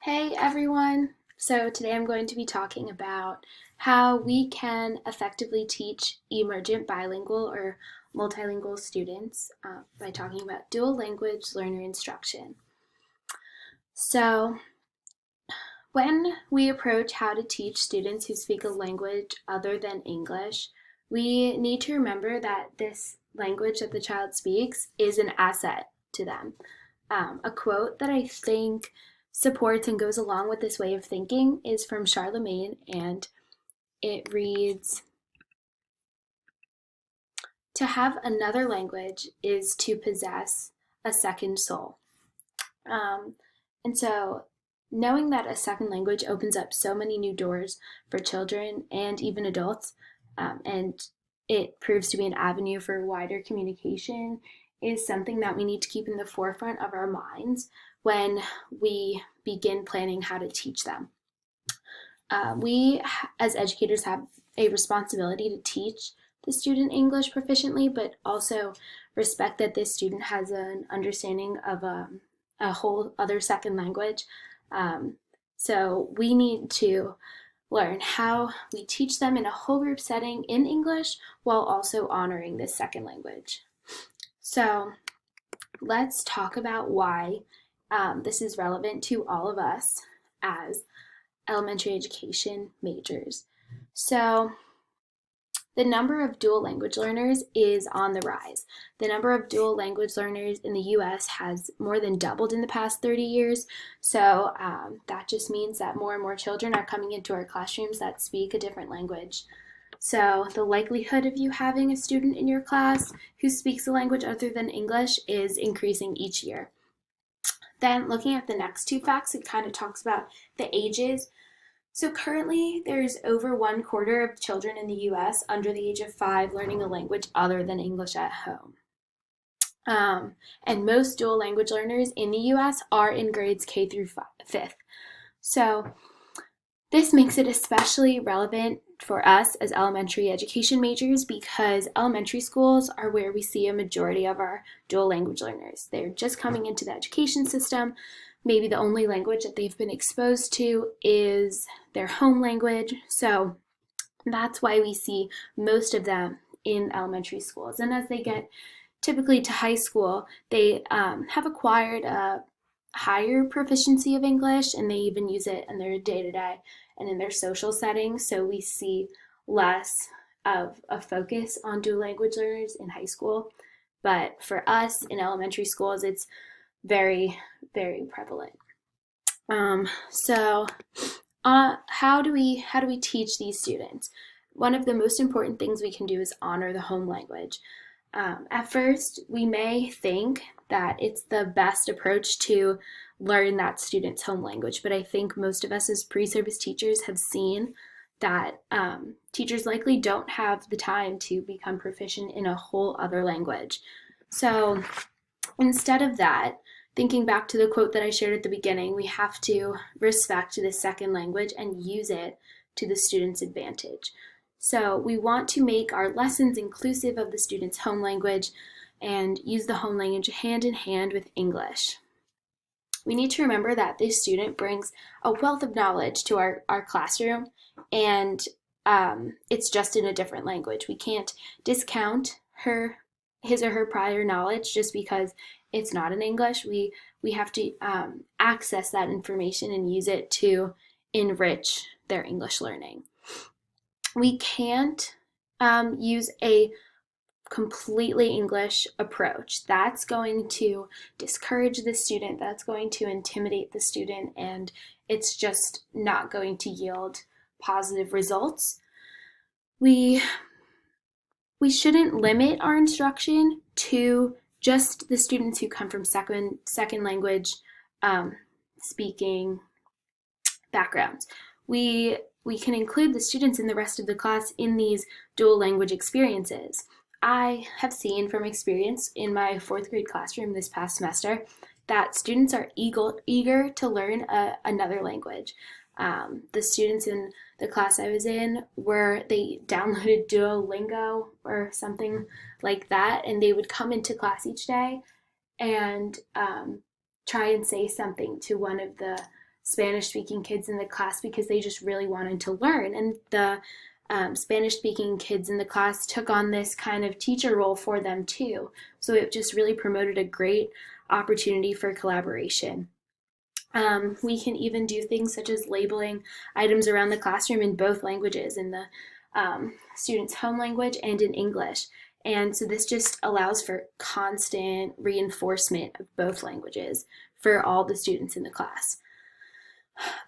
Hey everyone! So today I'm going to be talking about how we can effectively teach emergent bilingual or multilingual students by talking about dual language learner instruction. So when we approach how to teach students who speak a language other than English, we need to remember that this language that the child speaks is an asset to them. A quote that I think supports and goes along with this way of thinking is from Charlemagne, and it reads, "To have another language is to possess a second soul." Um, and so, knowing that a second language opens up so many new doors for children and even adults, and it proves to be an avenue for wider communication, is something that we need to keep in the forefront of our minds when we begin planning how to teach them. We, as educators, have a responsibility to teach the student English proficiently, but also respect that this student has an understanding of a whole other second language. So we need to learn how we teach them in a whole group setting in English while also honoring this second language. So let's talk about why this is relevant to all of us as elementary education majors. So the number of dual language learners is on the rise. The number of dual language learners in the US has more than doubled in the past 30 years. So that just means that more and more children are coming into our classrooms that speak a different language. So the likelihood of you having a student in your class who speaks a language other than English is increasing each year. Then looking at the next two facts, it kind of talks about the ages. So currently, there's over 1/4 of children in the US under the age of 5 learning a language other than English at home. And most dual language learners in the US are in grades K through 5th. So this makes it especially relevant for us as elementary education majors because elementary schools are where we see a majority of our dual language learners. They're just coming into the education system. Maybe the only language that they've been exposed to is their home language. So that's why we see most of them in elementary schools. And as they get typically to high school, they have acquired a higher proficiency of English and they even use it in their day to day and in their social settings. So we see less of a focus on dual language learners in high school. But for us in elementary schools, it's very, very prevalent. So how do we teach these students? One of the most important things we can do is honor the home language. At first, we may think that it's the best approach to learn that student's home language, but I think most of us as pre-service teachers have seen that teachers likely don't have the time to become proficient in a whole other language. So instead of that, thinking back to the quote that I shared at the beginning, we have to respect the second language and use it to the student's advantage. So we want to make our lessons inclusive of the student's home language and use the home language hand in hand with English. We need to remember that this student brings a wealth of knowledge to our classroom, and it's just in a different language. We can't discount his or her prior knowledge just because it's not in English. We have to access that information and use it to enrich their English learning. We can't use a completely English approach. That's going to discourage the student, that's going to intimidate the student, and it's just not going to yield positive results. We shouldn't limit our instruction to just the students who come from second language speaking backgrounds. We can include the students in the rest of the class in these dual language experiences. I have seen from experience in my 4th grade classroom this past semester that students are eager to learn another language. The students in the class I was in they downloaded Duolingo or something like that, and they would come into class each day and try and say something to one of the Spanish-speaking kids in the class because they just really wanted to learn. And the Spanish-speaking kids in the class took on this kind of teacher role for them too. So it just really promoted a great opportunity for collaboration. We can even do things such as labeling items around the classroom in both languages, in the student's home language and in English. And so this just allows for constant reinforcement of both languages for all the students in the class.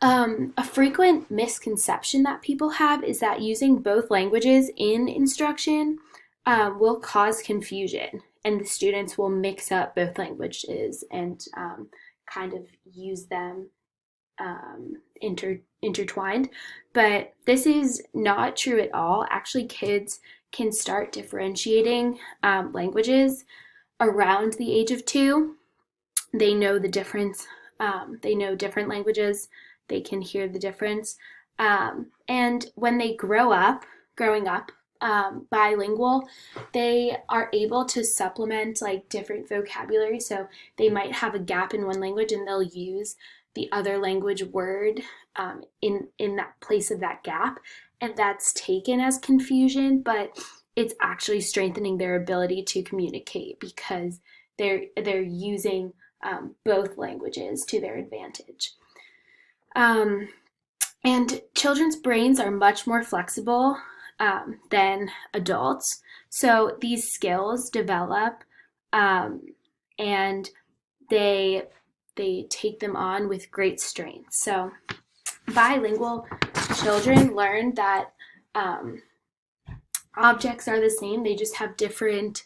A frequent misconception that people have is that using both languages in instruction will cause confusion, and the students will mix up both languages and kind of use them intertwined. But this is not true at all. Actually, kids can start differentiating languages around the age of 2. They know the difference. They know different languages. They can hear the difference. And when they growing up bilingual, they are able to supplement like different vocabulary. So they might have a gap in one language and they'll use the other language word in that place of that gap. And that's taken as confusion, but it's actually strengthening their ability to communicate because they're using both languages to their advantage. And children's brains are much more flexible than adults. So these skills develop and they take them on with great strength. So bilingual children learn that objects are the same, they just have different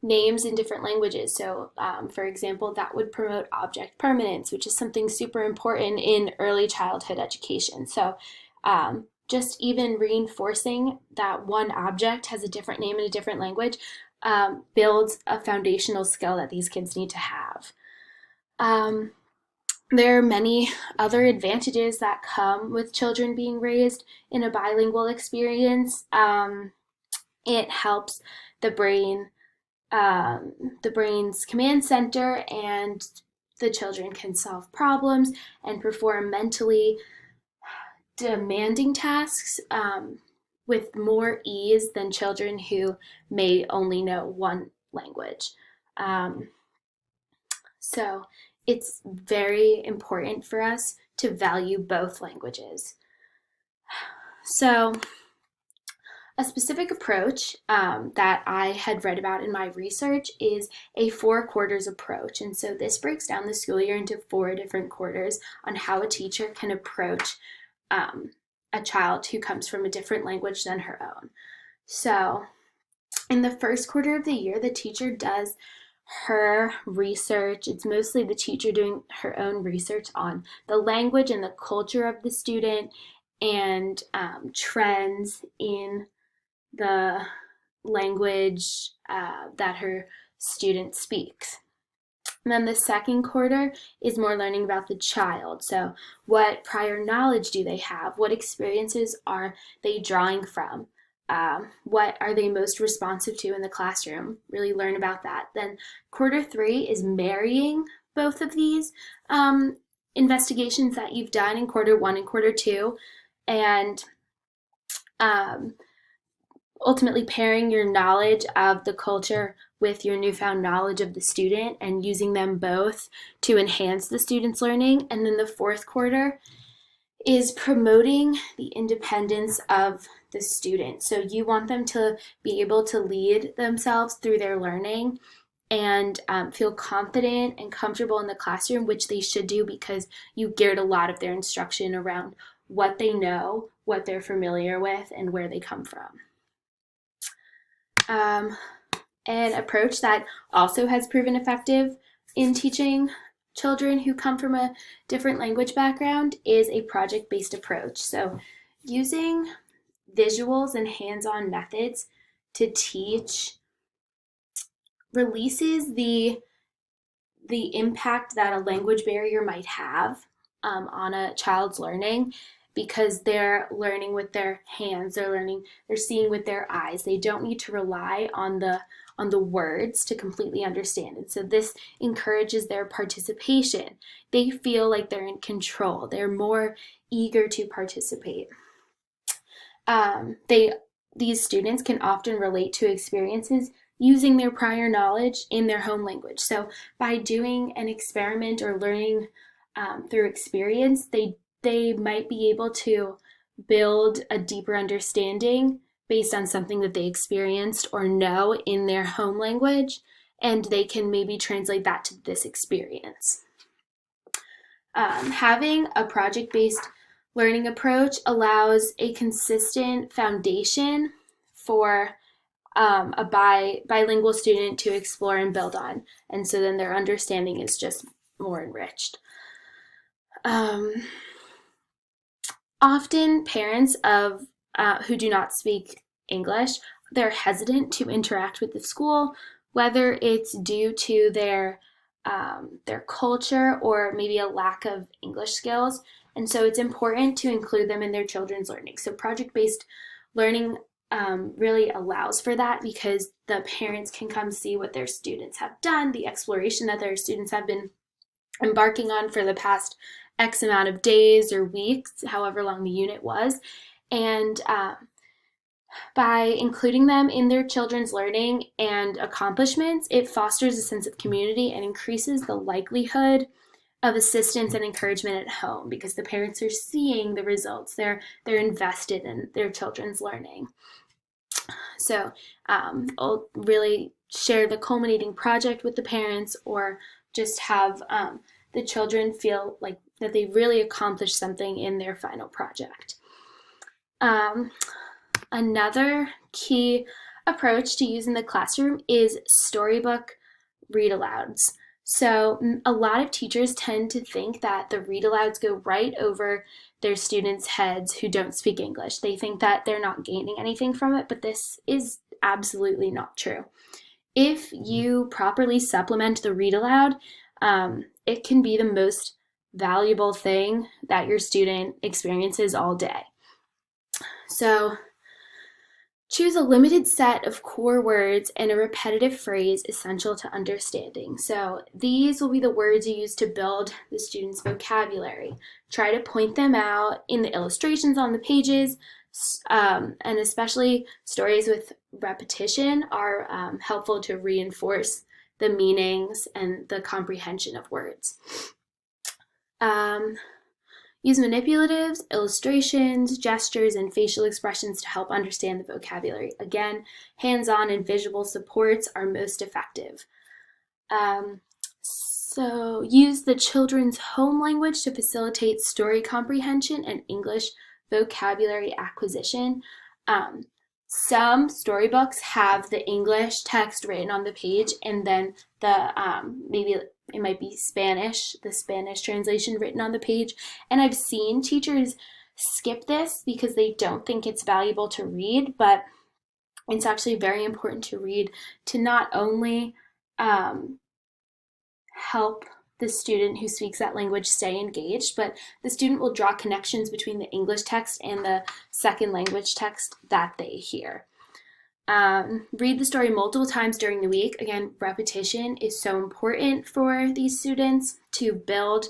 names in different languages. So for example, that would promote object permanence, which is something super important in early childhood education. So just even reinforcing that one object has a different name in a different language builds a foundational skill that these kids need to have. There are many other advantages that come with children being raised in a bilingual experience. It helps the brain's command center, and the children can solve problems and perform mentally demanding tasks with more ease than children who may only know one language. So it's very important for us to value both languages. So a specific approach that I had read about in my research is a 4 quarters approach. And so this breaks down the school year into 4 different quarters on how a teacher can approach a child who comes from a different language than her own. So in the first quarter of the year, the teacher does her research. It's mostly the teacher doing her own research on the language and the culture of the student and trends in the language that her student speaks. And then the second quarter is more learning about the child. So what prior knowledge do they have? What experiences are they drawing from? What are they most responsive to in the classroom? Really learn about that. Then quarter 3 is marrying both of these investigations that you've done in quarter 1 and quarter 2, and ultimately pairing your knowledge of the culture with your newfound knowledge of the student and using them both to enhance the student's learning. And then the fourth quarter is promoting the independence of the student. So you want them to be able to lead themselves through their learning and feel confident and comfortable in the classroom, which they should do because you geared a lot of their instruction around what they know, what they're familiar with, and where they come from. An approach that also has proven effective in teaching children who come from a different language background is a project-based approach. So using visuals and hands-on methods to teach releases the impact that a language barrier might have on a child's learning, because they're learning with their hands, they're seeing with their eyes. They don't need to rely on the on the words to completely understand. And so this encourages their participation. They feel like they're in control. They're more eager to participate. These students can often relate to experiences using their prior knowledge in their home language. So by doing an experiment or learning through experience, they might be able to build a deeper understanding based on something that they experienced or know in their home language, and they can maybe translate that to this experience. Having a project-based learning approach allows a consistent foundation for a bilingual student to explore and build on, and so then their understanding is just more enriched. Often parents of who do not speak English, they're hesitant to interact with the school, whether it's due to their culture or maybe a lack of English skills. And so it's important to include them in their children's learning. So project-based learning really allows for that, because the parents can come see what their students have done, the exploration that their students have been embarking on for the past X amount of days or weeks, however long the unit was. And by including them in their children's learning and accomplishments, it fosters a sense of community and increases the likelihood of assistance and encouragement at home, because the parents are seeing the results. They're invested in their children's learning. So I'll really share the culminating project with the parents, or just have the children feel like that they really accomplished something in their final project. Another key approach to use in the classroom is storybook read-alouds. So a lot of teachers tend to think that the read-alouds go right over their students' heads who don't speak English. They think that they're not gaining anything from it, but this is absolutely not true. If you properly supplement the read-aloud, it can be the most valuable thing that your student experiences all day. So choose a limited set of core words and a repetitive phrase essential to understanding. So these will be the words you use to build the student's vocabulary. Try to point them out in the illustrations on the pages, and especially stories with repetition are helpful to reinforce the meanings and the comprehension of words. Use manipulatives, illustrations, gestures, and facial expressions to help understand the vocabulary. Again, hands-on and visual supports are most effective. So use the children's home language to facilitate story comprehension and English vocabulary acquisition. Some storybooks have the English text written on the page, and then the maybe it might be Spanish, the Spanish translation written on the page. And I've seen teachers skip this because they don't think it's valuable to read, but it's actually very important to read to not only help the student who speaks that language stay engaged, but the student will draw connections between the English text and the second language text that they hear. Read the story multiple times during the week. Again, repetition is so important for these students to build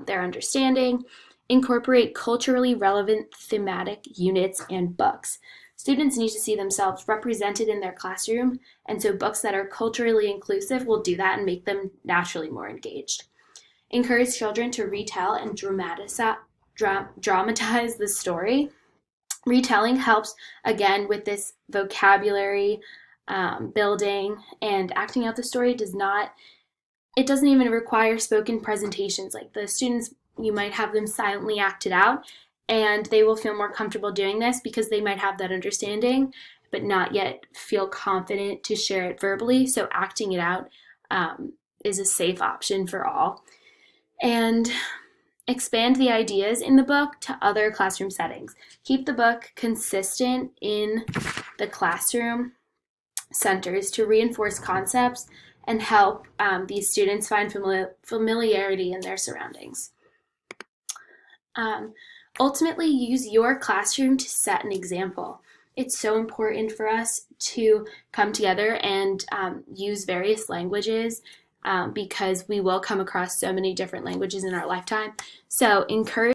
their understanding. Incorporate culturally relevant thematic units and books. Students need to see themselves represented in their classroom, and so books that are culturally inclusive will do that and make them naturally more engaged. Encourage children to retell and dramatize the story. Retelling helps, again, with this vocabulary building, and acting out the story it doesn't even require spoken presentations. Like the students, you might have them silently act it out, and they will feel more comfortable doing this because they might have that understanding, but not yet feel confident to share it verbally. So acting it out is a safe option for all. And expand the ideas in the book to other classroom settings. Keep the book consistent in the classroom centers to reinforce concepts and help these students find familiarity in their surroundings. Ultimately, use your classroom to set an example. it's so important for us to come together and use various languages because we will come across so many different languages in our lifetime. So encourage